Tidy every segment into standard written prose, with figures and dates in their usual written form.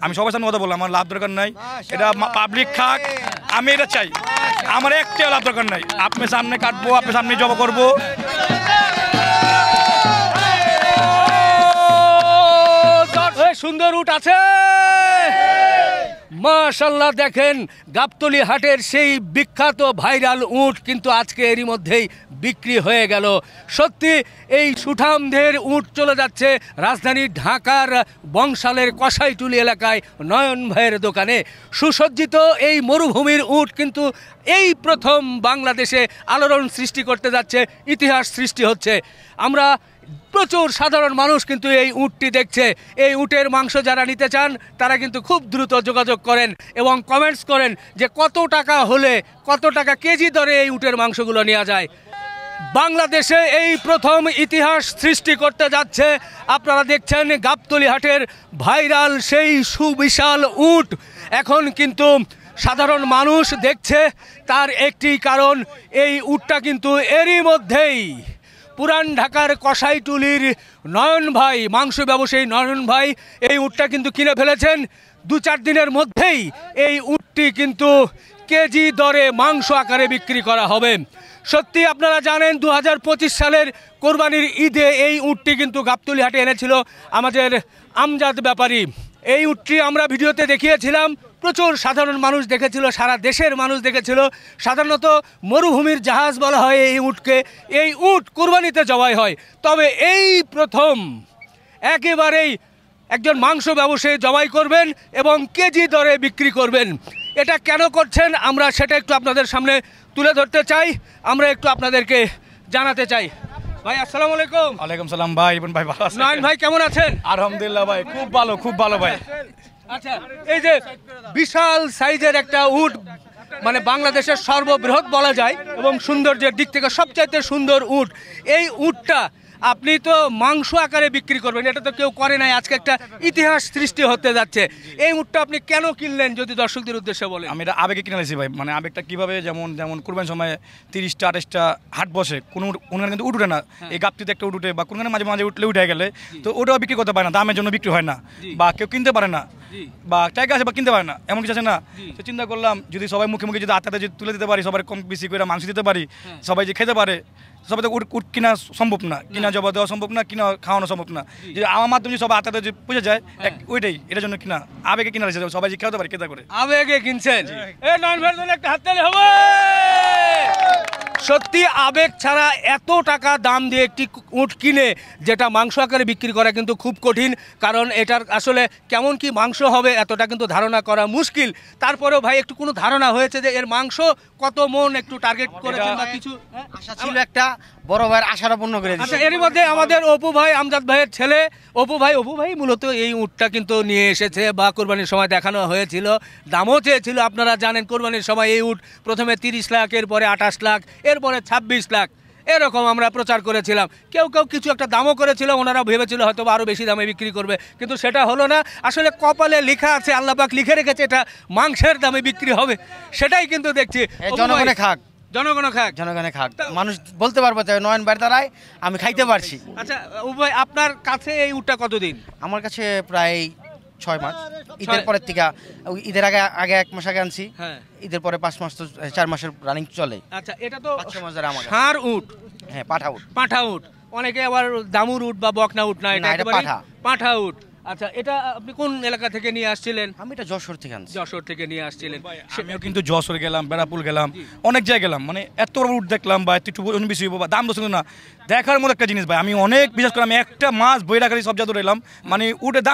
আমি সবার সামনে কথা বললাম, আমার লাভ দরকার নাই, এটা পাবলিক খাক, আমি এটা চাই, আমার একটা লাভ দরকার নাই। আপনি সামনে কাটবো, আপনি সামনে জব করবো। সুন্দর উট আছে মাশাআল্লাহ। দেখেন গাবতলী হাটের সেই বিখ্যাত ভাইরাল উট কিন্তু আজকে এরই মধ্যেই বিক্রি হয়ে গেল। সত্যি এই সুঠামদের উট চলে যাচ্ছে রাজধানী ঢাকার বংশালের কসাইটুলি এলাকায় নয়ন ভাইয়ের দোকানে। সুসজ্জিত এই মরুভূমির উট কিন্তু এই প্রথম বাংলাদেশে আলোড়ন সৃষ্টি করতে যাচ্ছে, ইতিহাস সৃষ্টি হচ্ছে। আমরা প্রচুর সাধারণ মানুষ কিন্তু এই উটটি দেখছে। এই উটের মাংস যারা নিতে চান তারা কিন্তু খুব দ্রুত যোগাযোগ করেন এবং কমেন্টস করেন যে কত টাকা হলে, কত টাকা কেজি দরে এই উটের মাংসগুলো নেওয়া যায়। বাংলাদেশে এই প্রথম ইতিহাস সৃষ্টি করতে যাচ্ছে। আপনারা দেখছেন গাবতলী হাটের ভাইরাল সেই সুবিশাল উট এখন কিন্তু সাধারণ মানুষ দেখছে। তার একটি কারণ, এই উটটা কিন্তু এরই মধ্যেই পুরান ঢাকার কসাইটুলির নয়ন ভাই, মাংস ব্যবসায়ী নয়ন ভাই এই উটটা কিন্তু কিনে ফেলেছেন। 2-4 দিনের মধ্যেই এই উটটি কিন্তু কেজি দরে মাংস আকারে বিক্রি করা হবে। সত্যি আপনারা জানেন 2025 সালের কোরবানির ঈদে এই উটটি কিন্তু গাবতলী হাটে এনেছিল আমাদের আমজাদ ব্যাপারী। এই উটটি আমরা ভিডিওতে দেখিয়েছিলাম, প্রচুর সাধারণ মানুষ দেখেছিল, সারা দেশের মানুষ দেখেছিল। সাধারণত মরুভূমির জাহাজ বলা হয় এই উটকে। এই উট কোরবানিতে জবাই হয়, তবে এই প্রথম একেবারেই একজন মাংস ব্যবসায়ী জবাই করবেন এবং কেজি দরে বিক্রি করবেন। এটা কেন করছেন আমরা সেটা একটু আপনাদের সামনে তুলে ধরতে চাই, আমরা একটু আপনাদেরকে জানাতে চাই। ভাই আসসালামু আলাইকুম। ওয়ালাইকুম সালাম ভাই। ভাই ভালো আছেন? নয়ন ভাই কেমন আছেন? আলহামদুলিল্লাহ ভাই, খুব ভালো, খুব ভালো ভাই। আচ্ছা, এই যে বিশাল সাইজের একটা উট, মানে বাংলাদেশের সর্ববৃহৎ বলা যায় এবং সৌন্দর্যের দিক থেকে সবচাইতে সুন্দর উট, এই উটটা আপনি তো মাংস আকারে বিক্রি করবেন, এটা তো কেউ করে নাই, আজকে একটা ইতিহাস সৃষ্টি হতে যাচ্ছে। এই উটটা আপনি কেন কিনলেন যদি দর্শকদের উদ্দেশ্যে বলেন? আমি এটা আবেগে কিনে নিয়েছি ভাই। মানে আবেগটা কীভাবে, যেমন কোরবানির সময় 30টা 28টা হাট বসে, কোনো কিন্তু উঠ উঠে না, এই গাবটিতে একটা উঠ উঠে বা কোনো মাঝে মাঝে উঠলে উঠে গেলে তো ওটাও বিক্রি করতে পারে না, দামের জন্য বিক্রি হয় না, বা কেউ কিনতে পারে না, বা টাকা আছে বা কিনতে পারে না, এমন কিছু আছে না। তো চিন্তা করলাম যদি সবাই মুখে মুখে যদি আত্মাতে যদি তুলে দিতে পারি, সবাই কম বেশি করে মাংস দিতে পারি, সবাই যে খেতে পারে, সবাই তো উট কিনা সম্ভব না, কিনা জবা দেওয়া সম্ভব না, কিনা খাওয়ানো সম্ভব না। যদি আমার মাধ্যমে সবাই আত্মাতে যদি পুষে যায়, ওইটাই এটার জন্য কিনা আবেগে কিনা রয়েছে, সবাই যে খেতে পারে কেতা করে আবেগে কিনছেন। একটা হাততালি হবে। সত্যি আবেগ ছাড়া এত টাকা দাম দিয়ে একটি উট কিনে যেটা মাংস আকারে বিক্রি করা কিন্তু খুব কঠিন, কারণ এটার আসলে কেমন কি মাংস হবে এতটা কিন্তু ধারণা করা মুশকিল। তারপরেও ভাই একটু কোনো ধারণা হয়েছে যে এর মাংস কত মন একটু টার্গেট করেছেন বা কিছু? আশা ছিল, একটা বড় ভাইয়ের আশাটা পূর্ণ করে দিয়েছে। আচ্ছা, এর মধ্যে আমাদের অপু ভাই, আমজাদ ভাইয়ের ছেলে অপু ভাই মূলত এই উটটা কিন্তু নিয়ে এসেছে বা কোরবানির সময় দেখানো হয়েছিল, দামও চেয়েছিল। আপনারা জানেন কোরবানির সময় এই উট প্রথমে 30 লাখ, এরপরে 28 লাখ, এরপরে 26 লাখ, এরকম আমরা প্রচার করেছিলাম। কেউ কিছু একটা দামও করেছিল, ওনারা ভেবেছিল হয়তো আরও বেশি দামে বিক্রি করবে, কিন্তু সেটা হলো না। আসলে কপালে লেখা আছে, আল্লাহ পাক লিখে রেখেছে এটা মাংসের দামে বিক্রি হবে, সেটাই কিন্তু দেখছি। জনগণে খাক, জনগণে খাক, মানুষ বলতে পারবো নয়ন ভাইয়ের দ্বারাই আমি খাইতে পারছি। আচ্ছা উভয়, আপনার কাছে এই উটটা কতদিন? আমার কাছে প্রায় 6 মাস। ঈদের পরের থেকে, ঈদের আগে 1 মাস আগে আনছি, ঈদের পরে 5 মাস, তো 4 মাসের রানিং চলে। আচ্ছা, এটা তো 5 মাস ধরে আমার ষাঁড় উট। হ্যাঁ, পাঠা উট। অনেকে আবার দামুর উট বা বকনা উট না, এটা পাঠা উট। আচ্ছা, এটা আপনি কোন এলাকা থেকে নিয়ে আসছিলেন? আমি এটা যশোর থেকে আনছি। যশোর থেকে নিয়ে আসছিলেন? আমিও কিন্তু যশোর গেলাম, বেড়াপুল গেলাম, অনেক জায়গায় গেলাম, মানে এত উট দেখলাম বা একটু বেশি বা দাম দোষ না, দেখার মতো একটা জিনিস ভাই। আমি অনেক, বিশেষ করে আমি একটা মাস বই রাখারি সব জায়গায় এলাম, মানে উটের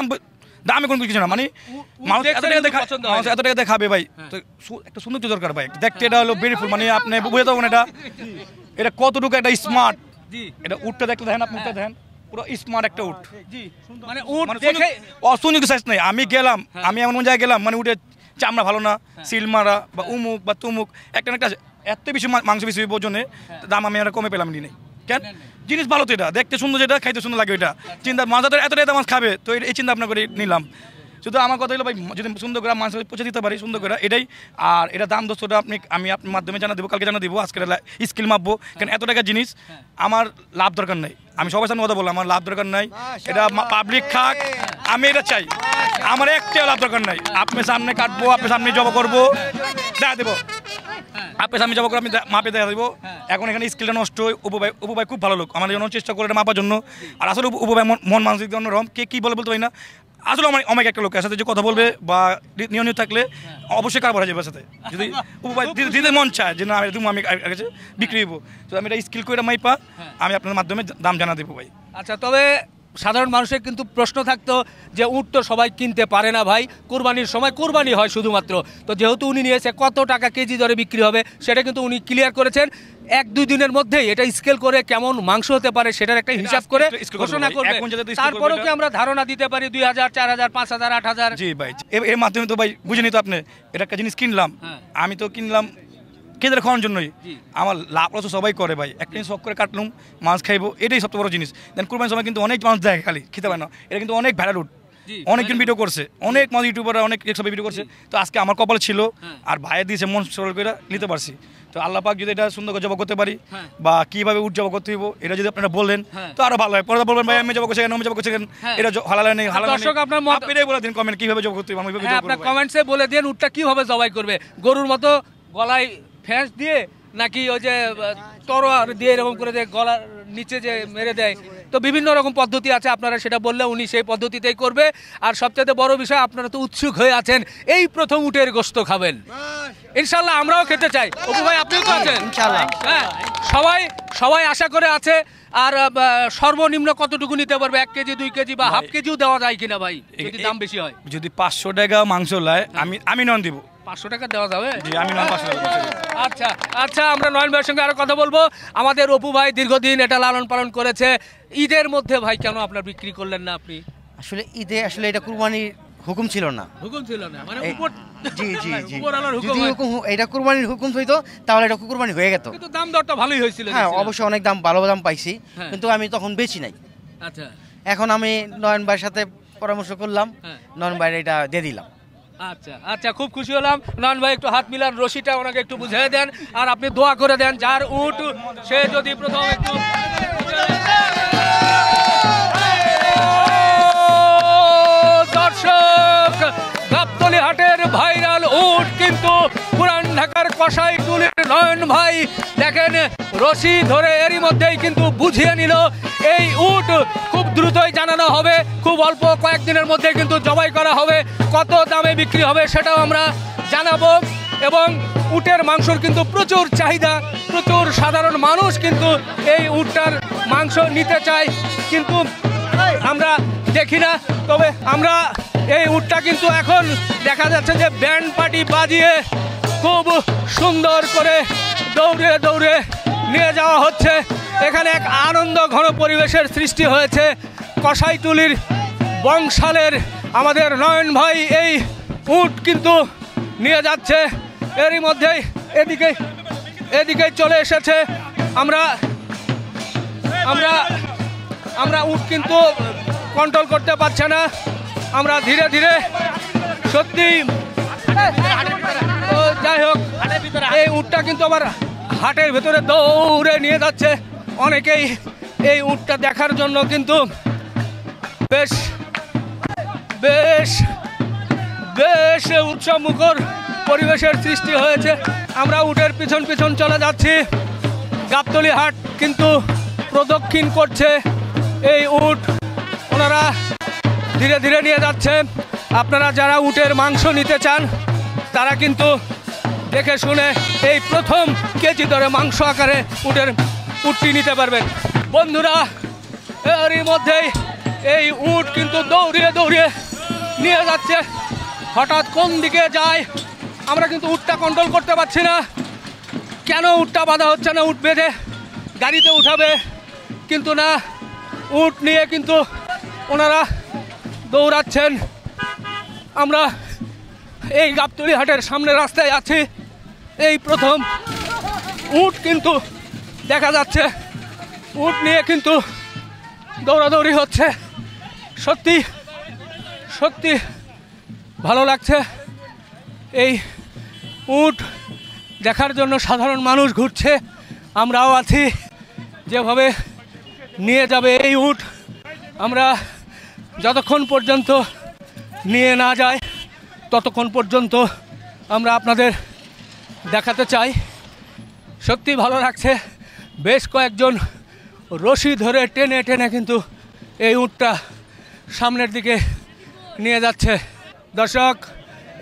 দামে কোনো কিছু না, মানে মানুষ এত টাকা দেখাবে ভাই, তো একটা সৌন্দর্য দরকার ভাই দেখতে। এটা হলো বিউটিফুল, মানে আপনি বুঝে পারবেন এটা কতটুকু একটা স্মার্ট। এটা উটটা দেখলে দেখেন, আপনি উটটা দেখেন, পুরো স্মার্ট একটা উট, মানে উট দেখে অসুন্দর সাইজ নাই। আমি গেলাম, আমি এমন জায়গায় গেলাম, মানে উটের চামড়া ভালো না, সিল মারা বা উমুক বা তুমুক, একটা এত বেশি মাংস বেশি ওজনে দাম আমি আর কমে পেলাম নি। কেন? জিনিস ভালো তো, এটা দেখতে সুন্দর, যেটা খাইতে সুন্দর লাগে, ওইটা চিন্তা মাছ এতটাই মাছ খাবে, তো এই চিন্তা ভাবনা করে নিলাম। শুধু আমার কথা হলো ভাই, যদি সুন্দর করে মাংস পৌঁছে দিতে পারি সুন্দর করে, এটাই। আর এটা দাম দোষটা আমি আপনার মাধ্যমে জানা দেবো, কালকে জানা দেবো, আজকে স্কিল মাপবো। কারণ এত টাকা জিনিস আমার লাভ দরকার নাই, আমি সবার সামনে কথা বললাম, আমার লাভ দরকার নাই, এটা পাবলিক খাক, আমি এটা চাই, আমার একটা লাভ দরকার নাই। আপনার সামনে কাটবো, আপনার সামনে জব করবো, দেখা দেবো, আপনার সামনে জব করবো, আমি মাপে দেখা দেবো। এখন এখানে স্কিলটা নষ্ট হয়। উপভাই খুব ভালো লোক, আমাদের জন্য চেষ্টা করে এটা মাপার জন্য। আর আসলে উপভাই মন মানসিক অন্যরকম, কে কী বলে বলতে পারি না। আসলে আমার অনেক একটা লোকের সাথে যে কথা বলবে বা নিয়মিত থাকলে অবশ্যই কারবার হয়ে যাবে সাথে। যদি উপভাই দিতে মন চায় যে না আমি কাছে বিক্রি হবো, তো আমি এটা স্কিল করে মাইপা আমি আপনার মাধ্যমে দাম জানা দেবো ভাই। আচ্ছা, তবে সাধারণ মানুষের কিন্তু প্রশ্ন থাকতো যে উট তো সবাই কিনতে পারে না ভাই, কুরবানির সময় কুরবানি হয় শুধুমাত্র। তো যেহেতু উনি নিয়েছে কত টাকা কেজি দরে বিক্রি হবে সেটা কিন্তু উনি ক্লিয়ার করেছেন। 1-2 দিনের মধ্যেই এটা স্কেল করে কেমন মাংস হতে পারে সেটার একটা হিসাব করে ঘোষণা করবে। তারপরেও কি আমরা ধারণা দিতে পারি 2000, 4000, 5000, 8000? জি ভাই, এর মাধ্যমে তো ভাই বুঝিনি তো আপনি, এটা একটা জিনিস কিনলাম, আমি তো কিনলাম খেতে খাওয়ার জন্যই। আমার লাভ লস সবাই করে ভাই, একটা জিনিস শখ করে কাটলাম, মাছ খাইবো, এটাই সবচেয়ে বড় জিনিস। দেন কুরবানির সময় কিন্তু অনেক মানুষ দেখে খালি খেতে পারে না, এটা কিন্তু অনেক ভাইরাল উট, অনেকজন ভিডিও করছে, অনেক মানুষ ইউটিউবার অনেক সবাই ভিডিও করছে। তো আজকে আমার কপাল ছিল আর ভাইয়ের দিয়েছে, মন সরল করে নিতে পারছি। তো আল্লাহ পাক যদি এটা সুন্দর করে জবাব করতে পারি বা কিভাবে উট জবাব করতে হইব এটা যদি আপনারা বলেন তো আরো ভালো হয়। পরে বলবেন ভাই আমি জবাব করছি, আমি জবাব করছি, এটা হালাল নেই, হালাল নেই। দর্শক আপনার মত আপনারাই বলে দিন কমেন্ট কিভাবে জবাব করতে হইব, আমি ওইভাবে জবাব করব। আপনার কমেন্টসে বলে দেন উটটা কিভাবে জবাই করবে, গরুর মতো গলায় ফ্যাঁস দিয়ে নাকি ওই যে তরোয়ার দিয়ে এরকম করে যে গলার নিচে যে মেরে দেয়। তো বিভিন্ন রকম পদ্ধতি আছে, আপনারা সেটা বললে উনি সেই পদ্ধতিতেই করবে। আর সবচেয়ে বড় বিষয়, আপনারা তো উৎসুক হয়ে আছেন এই প্রথম উটের গোশত খাবেন, ইনশাল্লাহ আমরাও খেতে চাই। অপু ভাই আপনিও তো আছেন ইনশাআল্লাহ। হ্যাঁ, সবাই আশা করে আছে। আর সর্বনিম্ন কতটুকু নিতে পারবে, 1 কেজি 2 কেজি বা হাফ কেজিও দেওয়া যায় কিনা ভাই, যদি দাম বেশি হয়? যদি 500 টাকা মাংস লাই আমি নন দিব। 500 টাকা দেওয়া যাবে? জি, আমি নন 500 টাকা। আচ্ছা আচ্ছা, আমরা নয়ন ভাইয়ের সঙ্গে আরো কথা বলবো। আমাদের অপু ভাই দীর্ঘদিন এটা লালন পালন করেছে। ঈদের মধ্যে ভাই কেন আপনার বিক্রি করলেন না আপনি? আসলে ঈদে আসলে এটা কুরবানির হুকুম ছিল না। হুকুম ছিল না মানে এই- উপর জি জি জি, উপর আলার হুকুম যদি হয়। হুকুম এটা কুরবানির হুকুম হইতো তাহলে এটা কুরবানি হয়ে যেত। কিন্তু দাম দরটা ভালোই হয়েছিল। হ্যাঁ, দেখছিলাম। অবশ্যই অনেক দাম, ভালো দাম পাইছি, হ্যাঁ। কিন্তু আমি তখন বেচি নাই। আচ্ছা এখন আমি নয়ন ভাইয়ের সাথে পরামর্শ করলাম, হ্যাঁ। নয়ন ভাইয়ের এটা দিয়ে দিলাম। আচ্ছা আচ্ছা, খুব খুশি হলাম। নয়ন ভাই একটু হাত মিলান, রশিটা ওনাকে একটু বুঝিয়ে দেন, আর আপনি দোয়া করে দেন যার উট সে যদি প্রথম একটু দর্শক, গাবতলী হাটের ভাইরাল উট কিন্তু পুরান ঢাকার কসাইটুলির নয়ন ভাই দেখেন রশি ধরে এরই মধ্যেই কিন্তু বুঝিয়ে নিল এই উট খুব দ্রুতই জানানো হবে, খুব অল্প কয়েকদিনের মধ্যে কিন্তু জবাই করা হবে। কত দামে বিক্রি হবে সেটাও আমরা জানাবো। এবং উটের মাংসর কিন্তু প্রচুর চাহিদা, প্রচুর সাধারণ মানুষ কিন্তু এই উটটার মাংস নিতে চায়, কিন্তু আমরা দেখি না। তবে আমরা এই উটটা কিন্তু এখন দেখা যাচ্ছে যে ব্যান্ড পার্টি বাজিয়ে খুব সুন্দর করে দৌড়ে দৌড়ে নিয়ে যাওয়া হচ্ছে। এখানে এক আনন্দ ঘন পরিবেশের সৃষ্টি হয়েছে। কসাইটুলির বংশালের আমাদের নয়ন ভাই এই উট কিন্তু নিয়ে যাচ্ছে, এরই মধ্যেই এদিকে চলে এসেছে। আমরা আমরা আমরা উট কিন্তু কন্ট্রোল করতে পারছে না, আমরা ধীরে ধীরে সত্যি। তো যাই হোক, এই উটটা কিন্তু আবার হাটের ভেতরে দৌড়ে নিয়ে যাচ্ছে। অনেকেই এই উটটা দেখার জন্য কিন্তু বেশ বেশ বেশ উৎসব মুখর পরিবেশের সৃষ্টি হয়েছে। আমরা উটের পিছন পিছন চলে যাচ্ছি। গাবতলী হাট কিন্তু প্রদক্ষিণ করছে এই উট, ওনারা ধীরে ধীরে নিয়ে যাচ্ছে। আপনারা যারা উটের মাংস নিতে চান তারা কিন্তু দেখে শুনে এই প্রথম কেজি দরে মাংস আকারে উটটি নিতে পারবেন। বন্ধুরা, এরই মধ্যেই এই উট কিন্তু দৌড়িয়ে দৌড়িয়ে নিয়ে যাচ্ছে। হঠাৎ কোন দিকে যায় আমরা কিন্তু উটটা কন্ট্রোল করতে পারছি না। কেন উটটা বাঁধা হচ্ছে না? উট বেঁধে গাড়িতে উঠাবে, কিন্তু না, উট নিয়ে কিন্তু ওনারা দৌড়াচ্ছেন। আমরা এই গাবতলী হাটের সামনে রাস্তায় আছি। এই প্রথম উট কিন্তু দেখা যাচ্ছে, উট নিয়ে কিন্তু দৌড়াদৌড়ি হচ্ছে। সত্যি সত্যি ভালো লাগছে। এই উট দেখার জন্য সাধারণ মানুষ ঘুরছে, আমরাও আছি। যেভাবে নিয়ে যাবে এই উট আমরা যতক্ষণ পর্যন্ত নিয়ে না যায় ততক্ষণ পর্যন্ত আমরা আপনাদের দেখাতে চাই। সত্যি ভালো লাগছে, বেশ কয়েকজন রশি ধরে টেনে টেনে কিন্তু এই উটটা সামনের দিকে নিয়ে যাচ্ছে। দর্শক,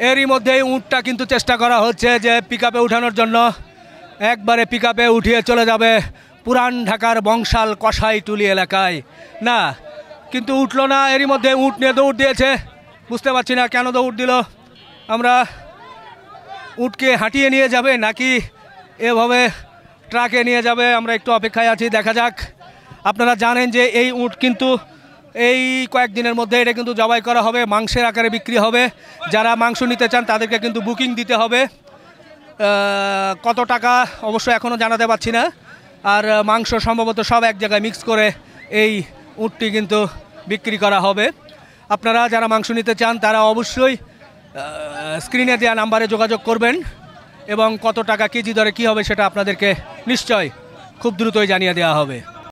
এরই মধ্যে এই উটটা কিন্তু চেষ্টা করা হচ্ছে যে পিকআপে উঠানোর জন্য। একবারে পিকআপে উঠিয়ে চলে যাবে পুরান ঢাকার বংশাল কসাইটুলি এলাকায়। না, কিন্তু উঠলো না। এরই মধ্যে উট নিয়ে দৌড় দিয়েছে, বুঝতে পারছি না কেন দৌড় দিল। আমরা উটকে হাঁটিয়ে নিয়ে যাবে নাকি এভাবে ট্রাকে নিয়ে যাবে, আমরা একটু অপেক্ষায় আছি, দেখা যাক। আপনারা জানেন যে এই উট কিন্তু এই কয়েকদিনের মধ্যে এটা কিন্তু জবাই করা হবে, মাংসের আকারে বিক্রি হবে। যারা মাংস নিতে চান তাদেরকে কিন্তু বুকিং দিতে হবে। কত টাকা অবশ্য এখনও জানাতে পারছি না। আর মাংস সম্ভবত সব এক জায়গায় মিক্স করে এই উটটি কিন্তু বিক্রি করা হবে। আপনারা যারা মাংস নিতে চান তারা অবশ্যই স্ক্রিনে দেওয়া নাম্বারে যোগাযোগ করবেন এবং কত টাকা কেজি দরে কী হবে সেটা আপনাদেরকে নিশ্চয় খুব দ্রুতই জানিয়ে দেওয়া হবে।